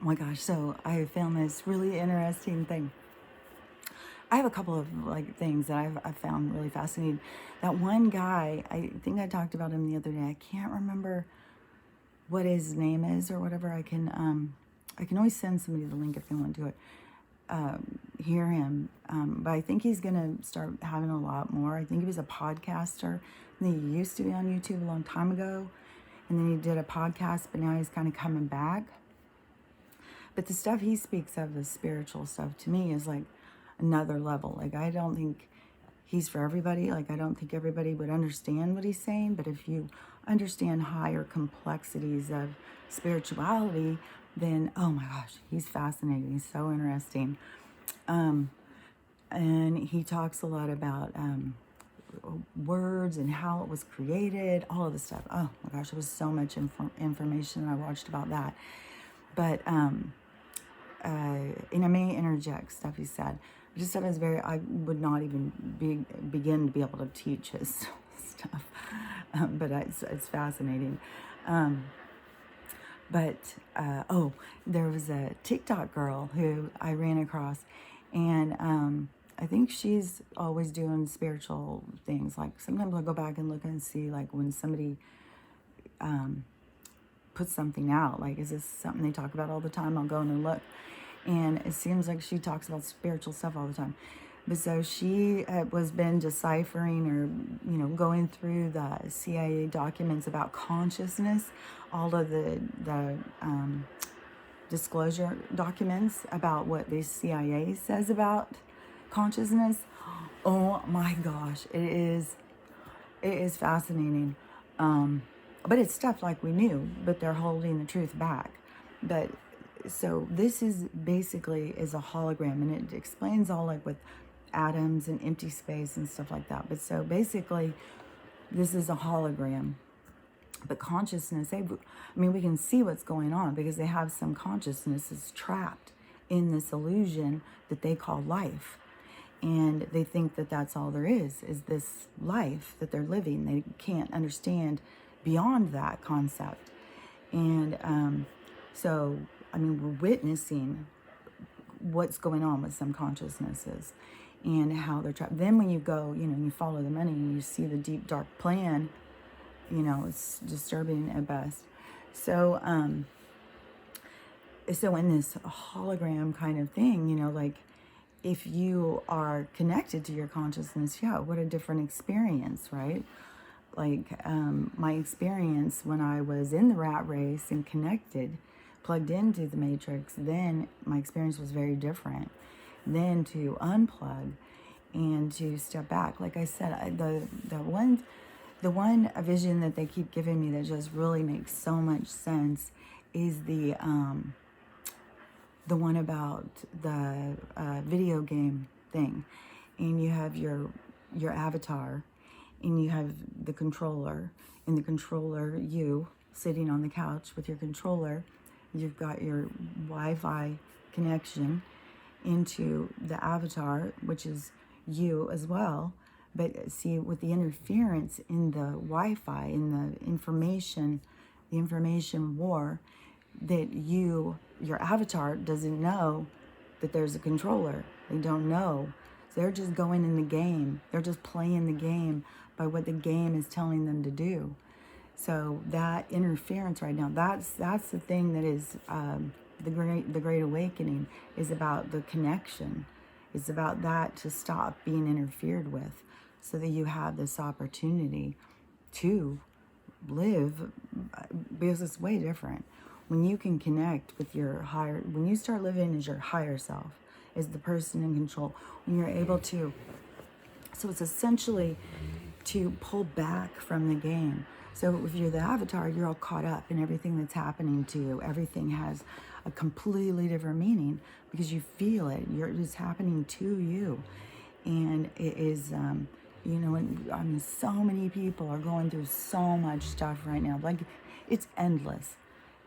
my gosh, so I found this really interesting thing. I have a couple of like things that I've found really fascinating. That one guy, I think I talked about him the other day. I can't remember what his name is or whatever. I can always send somebody the link if they want to do it. Hear him, but I think he's gonna start having a lot more. I think he was a podcaster, and he used to be on YouTube a long time ago, and then he did a podcast, but now he's kind of coming back. But the stuff he speaks of, the spiritual stuff, to me is like another level. Like, I don't think he's for everybody. Like, I don't think everybody would understand what he's saying. But if you understand higher complexities of spirituality, then, oh my gosh, he's fascinating. He's so interesting. And he talks a lot about words and how it was created, all of the stuff. Oh my gosh, there was so much information I watched about that. But, and I may interject stuff he said. Just stuff is I would not even begin to be able to teach his stuff. But it's fascinating. There was a TikTok girl who I ran across, and I think she's always doing spiritual things. Like, sometimes I'll go back and look and see, like, when somebody puts something out, like, is this something they talk about all the time? I'll go in and look, and it seems like she talks about spiritual stuff all the time. But so she was been deciphering, or going through the CIA documents about consciousness, all of the disclosure documents about what the CIA says about consciousness. Oh my gosh, it is fascinating. But it's stuff like we knew, but they're holding the truth back. But so this is basically is a hologram, and it explains all, like, with atoms and empty space and stuff like that. But so basically, this is a hologram. But consciousness, we can see what's going on because they have some consciousness is trapped in this illusion that they call life. And they think that that's all there is this life that they're living. They can't understand beyond that concept. And we're witnessing what's going on with some consciousnesses and how they're trapped. Then when you go, you follow the money and you see the deep, dark plan, it's disturbing at best. So in this hologram kind of thing, like, if you are connected to your consciousness, yeah, what a different experience, right? Like, my experience when I was in the rat race and connected, plugged into the matrix, then my experience was very different. Then to unplug and to step back, like I said, the one vision that they keep giving me that just really makes so much sense is the one about the video game thing, and you have your avatar, and you have the controller, and the controller, you sitting on the couch with your controller, you've got your Wi-Fi connection into the avatar, which is you as well. But see, with the interference in the Wi-Fi, in the information war, that your avatar doesn't know that there's a controller. They don't know. So they're just going in the game. They're just playing the game by what the game is telling them to do. So that interference right now, that's the thing that is the Great Awakening is about the connection. It's about that to stop being interfered with, so that you have this opportunity to live, because it's way different. When you can connect with when you start living as your higher self, as the person in control, when you're able to, so it's essentially to pull back from the game. So if you're the avatar, you're all caught up in everything that's happening to you. Everything has a completely different meaning because you feel it. It's happening to you. And it is, so many people are going through so much stuff right now. Like, it's endless,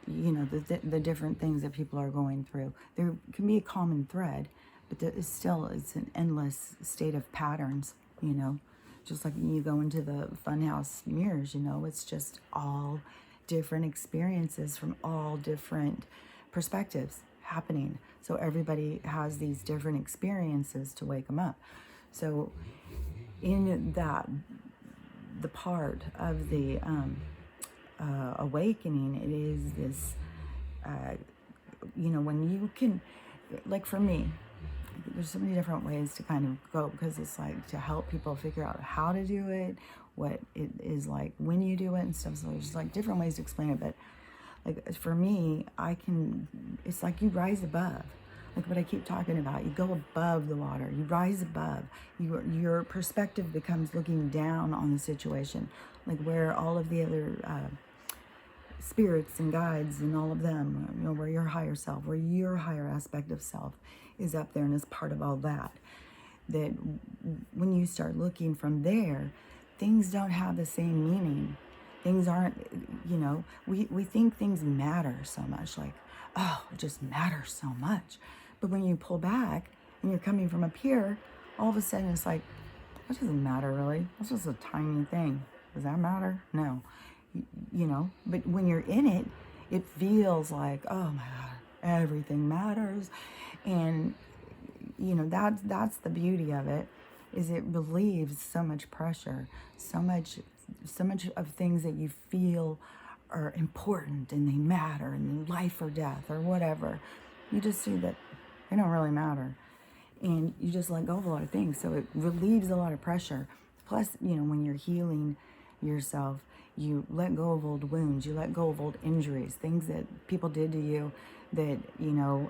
the different things that people are going through. There can be a common thread, but it's an endless state of patterns, just like when you go into the funhouse mirrors, it's just all different experiences from all different perspectives happening. So everybody has these different experiences to wake them up. So in that, the part of the awakening, it is this, when you can, like for me, there's so many different ways to kind of go, because it's like to help people figure out how to do it, what it is like when you do it and stuff. So there's like different ways to explain it. But like for me, it's like you rise above. Like what I keep talking about, you go above the water, you rise above. Your perspective becomes looking down on the situation, like where all of the other spirits and guides and all of them, where your higher self, where your higher aspect of self is up there and is part of all that. That when you start looking from there, things don't have the same meaning. Things aren't, we think things matter so much, like, oh, it just matters so much. But when you pull back and you're coming from up here, all of a sudden it's like, that doesn't matter really. That's just a tiny thing. Does that matter? No. But when you're in it, it feels like, oh my God, everything matters. And, that's the beauty of it, is it relieves so much pressure, so much of things that you feel are important and they matter and life or death or whatever. You just see that they don't really matter. And you just let go of a lot of things. So it relieves a lot of pressure. Plus, when you're healing yourself, you let go of old wounds, you let go of old injuries, things that people did to you that,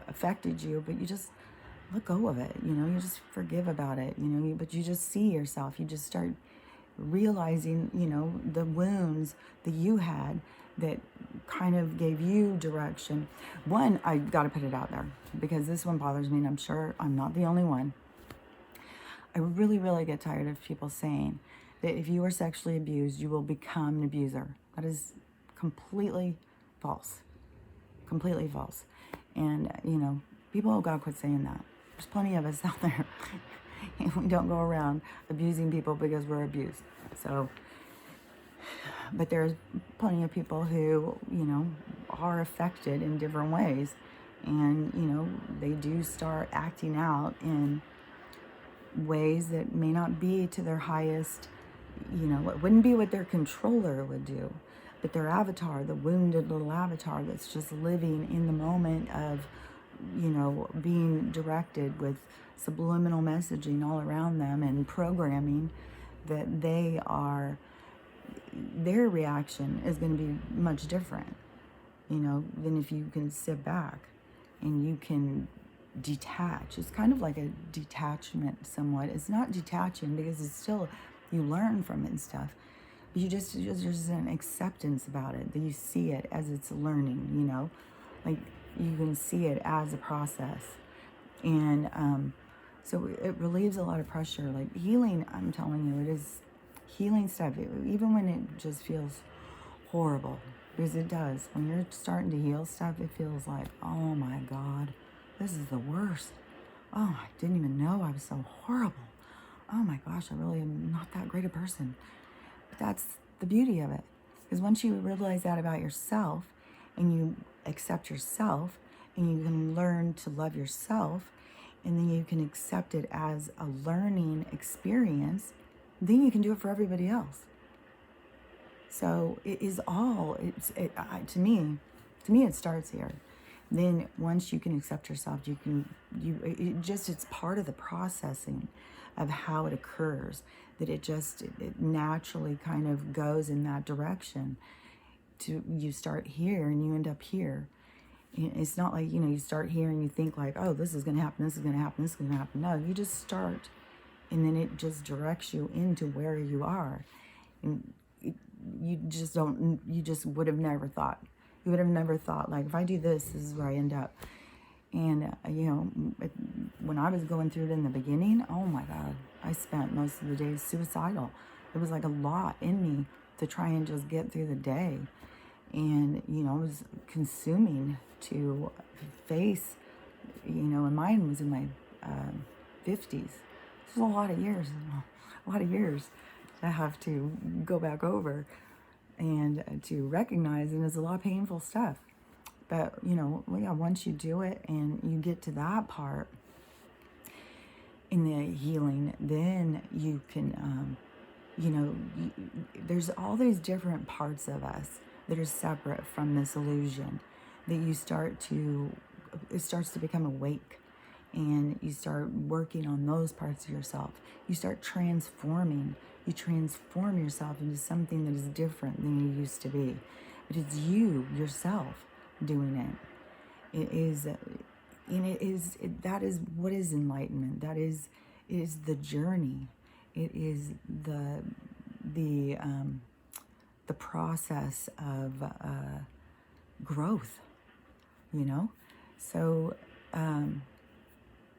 affected you, but you just let go of it, you just forgive about it, but you just see yourself, you just start realizing, the wounds that you had that kind of gave you direction. One, I got to put it out there because this one bothers me, and I'm sure I'm not the only one. I really, really get tired of people saying that if you are sexually abused, you will become an abuser. That is completely false. Completely false. And, people have got to quit saying that. There's plenty of us out there. And we don't go around abusing people because we're abused. So, but there's plenty of people who, are affected in different ways. And, they do start acting out in ways that may not be to their highest, it wouldn't be what their controller would do. But their avatar, the wounded little avatar that's just living in the moment of, being directed with subliminal messaging all around them and programming, that their reaction is going to be much different, than if you can sit back and you can detach. It's kind of like a detachment somewhat. It's not detaching because it's still, you learn from it and stuff. But there's an acceptance about it, that you see it as it's learning, like you can see it as a process. And so it relieves a lot of pressure. Like healing, I'm telling you, it is healing stuff, even when it just feels horrible, because it does. When you're starting to heal stuff, it feels like, oh my God, this is the worst. Oh, I didn't even know I was so horrible. Oh my gosh, I really am not that great a person. But that's the beauty of it. Because once you realize that about yourself and you accept yourself and you can learn to love yourself, and then you can accept it as a learning experience, then you can do it for everybody else. So it is all, to me, it starts here. Then once you can accept yourself, it's part of the processing of how it occurs, that it naturally kind of goes in that direction. You start here and you end up here. It's not like, you start here and you think like, oh, this is going to happen, this is going to happen, this is going to happen. No, you just start, and then it just directs you into where you are. And you just would have never thought. You would have never thought, like, if I do this, this is where I end up. And, when I was going through it in the beginning, oh my God, I spent most of the days suicidal. It was like a lot in me to try and just get through the day. And, it was consuming to face, and mine was in my 50s. This is a lot of years to have to go back over and to recognize, and it's a lot of painful stuff. But, yeah, once you do it and you get to that part in the healing, then you can, there's all these different parts of us that are separate from this illusion that it starts to become awake, and you start working on those parts of yourself. You start transforming. You transform yourself into something that is different than you used to be. But it's you, yourself, doing it. That is what is enlightenment. It is the journey. It is the process of growth, So,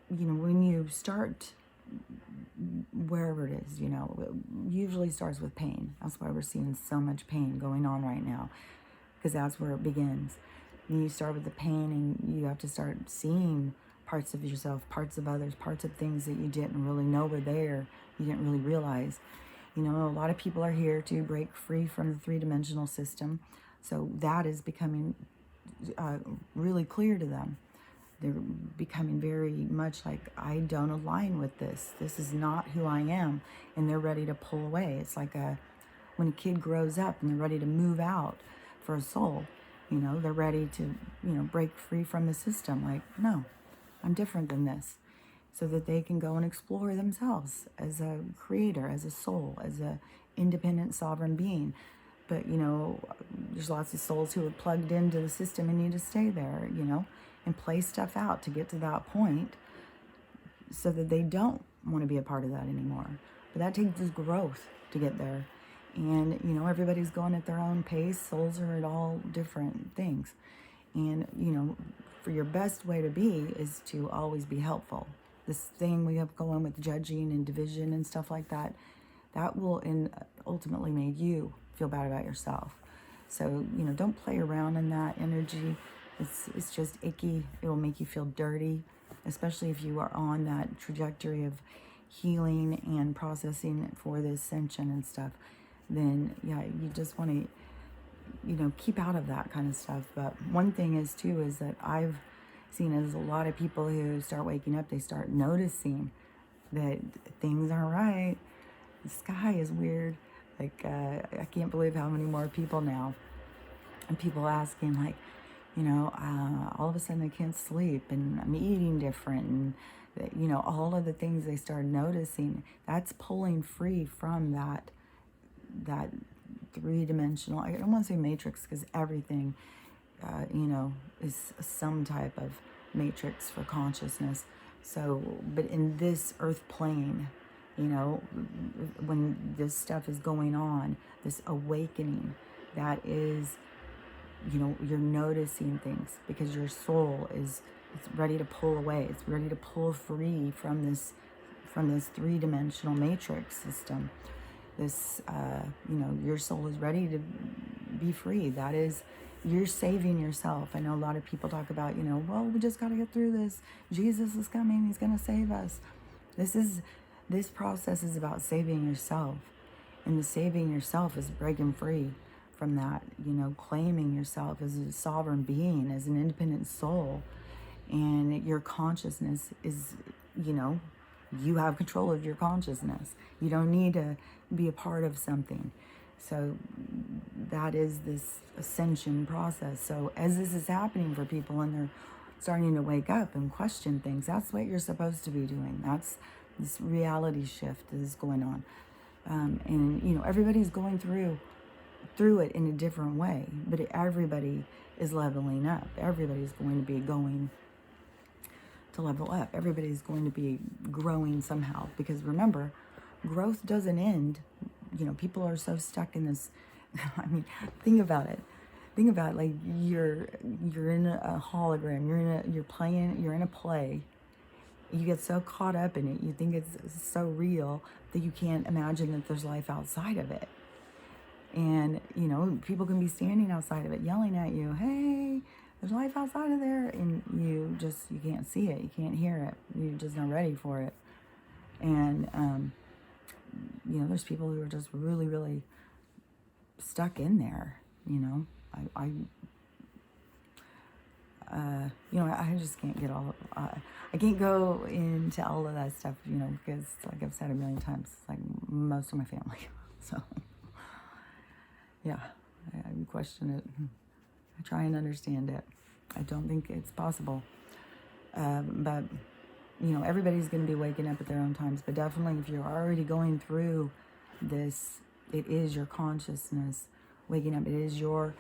when you start wherever it is, it usually starts with pain. That's why we're seeing so much pain going on right now, because that's where it begins. And you start with the pain, and you have to start seeing parts of yourself, parts of others, parts of things that you didn't really know were there, you didn't really realize. A lot of people are here to break free from the three-dimensional system, so that is becoming really clear to them. They're becoming very much like, I don't align with this. This is not who I am. And they're ready to pull away. It's like when a kid grows up and they're ready to move out for a soul. They're ready to, break free from the system. Like, no, I'm different than this. So that they can go and explore themselves as a creator, as a soul, as a independent sovereign being. But, there's lots of souls who are plugged into the system and need to stay there, and play stuff out to get to that point so that they don't want to be a part of that anymore. But that takes growth to get there. And, everybody's going at their own pace. Souls are at all different things. And, for your best way to be is to always be helpful. This thing we have going with judging and division and stuff like that, that will ultimately make you feel bad about yourself. So, don't play around in that energy. It's just icky. It will make you feel dirty, especially if you are on that trajectory of healing and processing for the ascension and stuff. Then, yeah, you just want to, keep out of that kind of stuff. But one thing is that I've seen is a lot of people who start waking up, they start noticing that things aren't right. The sky is weird. Like, I can't believe how many more people now. And people asking, like, all of a sudden I can't sleep and I'm eating different. And, all of the things they start noticing, that's pulling free from that three-dimensional, I don't want to say matrix, because everything, is some type of matrix for consciousness. So, but in this earth plane, when this stuff is going on, this awakening, that is, you're noticing things because your soul it's ready to pull away. It's ready to pull free from this three-dimensional matrix system. This, your soul is ready to be free. That is, you're saving yourself. I know a lot of people talk about, well, we just got to get through this. Jesus is coming. He's going to save us. This process is about saving yourself. And the saving yourself is breaking free from that, claiming yourself as a sovereign being, as an independent soul. And your consciousness is, you have control of your consciousness. You don't need to be a part of something. So that is this ascension process. So as this is happening for people and they're starting to wake up and question things, that's what you're supposed to be doing. That's this reality shift that is going on. And, everybody's going through it in a different way, but everybody is leveling up. Everybody's going to be going to level up. Everybody's going to be growing somehow, because remember, growth doesn't end. People are so stuck in this. I mean, think about it. Like you're in a hologram. You're in a play. You get so caught up in it. You think it's so real that you can't imagine that there's life outside of it. And, people can be standing outside of it yelling at you, hey, there's life outside of there. And you can't see it. You can't hear it. You're just not ready for it. And, there's people who are just really, really stuck in there, I just can't get I can't go into all of that stuff, because like I've said a million times, it's like most of my family. So, yeah, I question it. I try and understand it. I don't think it's possible. But, everybody's going to be waking up at their own times. But definitely if you're already going through this, it is your consciousness waking up. It is your,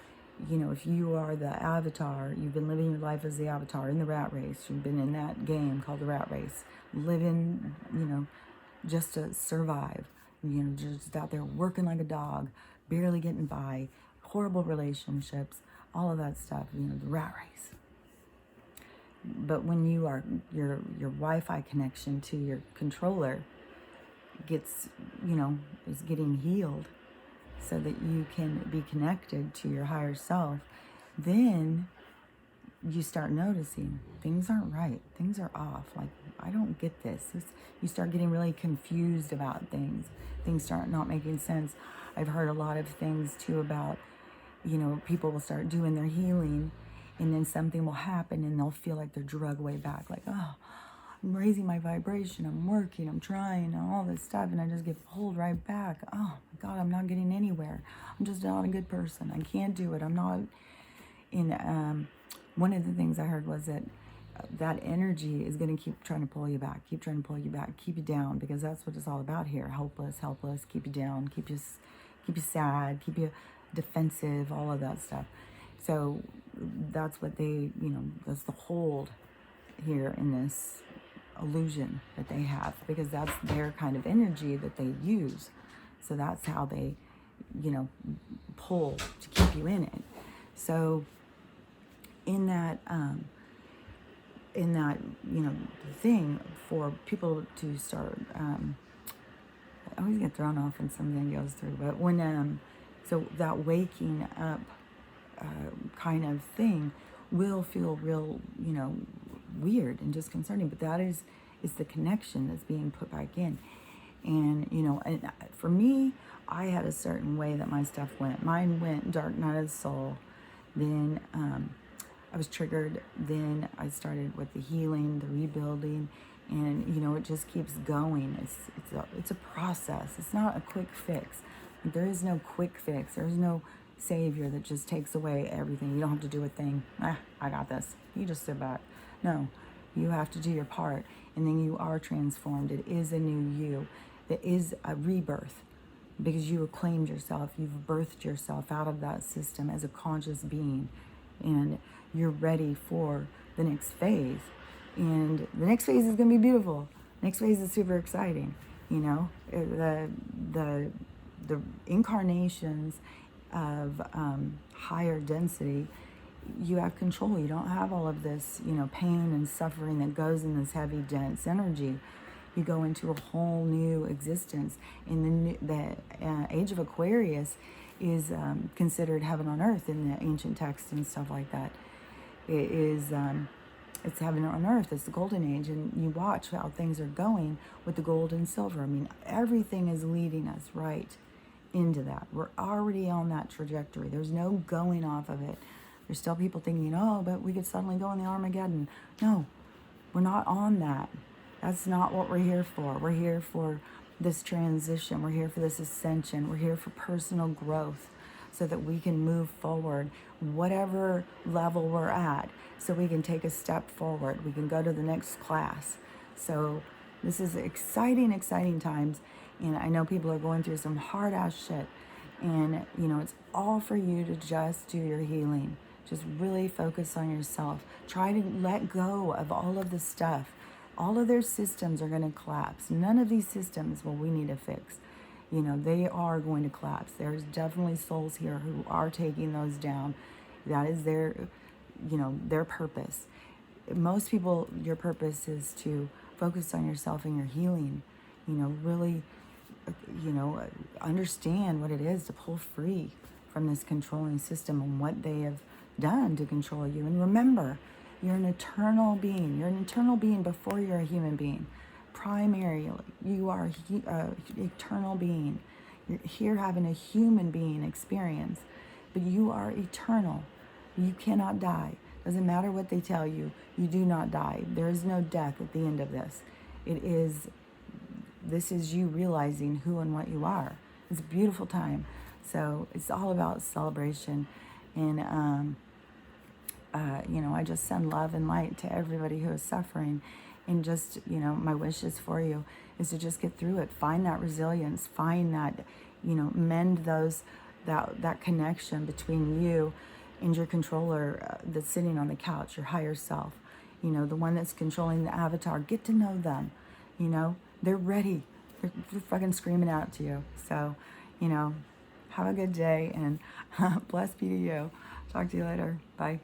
if you are the avatar, you've been living your life as the avatar in the rat race. You've been in that game called the rat race, living, just to survive, just out there working like a dog, barely getting by, horrible relationships, all of that stuff, the rat race. But when you are, your Wi-Fi connection to your controller gets, is getting healed so that you can be connected to your higher self, then you start noticing things aren't right. Things are off. Like, I don't get this. You start getting really confused about things. Things start not making sense. I've heard a lot of things too about, people will start doing their healing and then something will happen and they'll feel like they're drug way back. Like, oh, I'm raising my vibration. I'm working. I'm trying and all this stuff. And I just get pulled right back. Oh my God, I'm not getting anywhere. I'm just not a good person. I can't do it. I'm not in, one of the things I heard was that that energy is going to keep trying to pull you back, keep trying to pull you back, keep you down, because that's what it's all about here. Hopeless, helpless, keep you down, keep you sad, keep you defensive, all of that stuff. So that's what they, that's the hold here in this illusion that they have, because that's their kind of energy that they use. So that's how they, pull to keep you in it. So in that thing for people to start, I always get thrown off when something goes through, but when, so that waking up kind of thing will feel real, weird and disconcerting, but that is the connection that's being put back in. And, and for me, I had a certain way that my stuff went. Mine went dark night of the soul. Then I was triggered. Then I started with the healing, the rebuilding, and, it just keeps going. It's a process. It's not a quick fix. There is no quick fix. There's no savior that just takes away everything. You don't have to do a thing. I got this. You just sit back. No, you have to do your part, and then you are transformed. It is a new you. It is a rebirth, because you acclaimed yourself. You've birthed yourself out of that system as a conscious being, and you're ready for the next phase. And the next phase is going to be beautiful. Next phase is super exciting. The incarnations of higher density, you have control. You don't have all of this, pain and suffering that goes in this heavy, dense energy. You go into a whole new existence. And the age of Aquarius is considered heaven on earth in the ancient texts and stuff like that. It is, it's heaven on earth. It's the golden age. And you watch how things are going with the gold and silver. I mean, everything is leading us right into that. We're already on that trajectory. There's no going off of it. There's still people thinking, oh, but we could suddenly go in the Armageddon. No, we're not on that. That's not what we're here for. We're here for this transition. We're here for this ascension. We're here for personal growth so that we can move forward, whatever level we're at, so we can take a step forward. We can go to the next class. So this is exciting, exciting times. And I know people are going through some hard ass shit. And, it's all for you to just do your healing. Just really focus on yourself. Try to let go of all of the stuff. All of their systems are going to collapse. None of these systems will we need to fix. They are going to collapse. There's definitely souls here who are taking those down. That is their, their purpose. Most people, your purpose is to focus on yourself and your healing. Really, understand what it is to pull free from this controlling system and what they have done to control you. And remember, you're an eternal being. You're an eternal being before you're a human being. Primarily, you are an eternal being. You're here having a human being experience, but you are eternal. You cannot die. Doesn't matter what they tell you. You do not die. There is no death at the end of this. This is you realizing who and what you are. It's a beautiful time. So it's all about celebration. And, I just send love and light to everybody who is suffering. And just, my wishes for you is to just get through it. Find that resilience. Find that, mend that connection between you and your controller that's sitting on the couch, your higher self. The one that's controlling the avatar. Get to know them. They're ready. They're fucking screaming out to you. So, have a good day, and bless be to you. Talk to you later. Bye.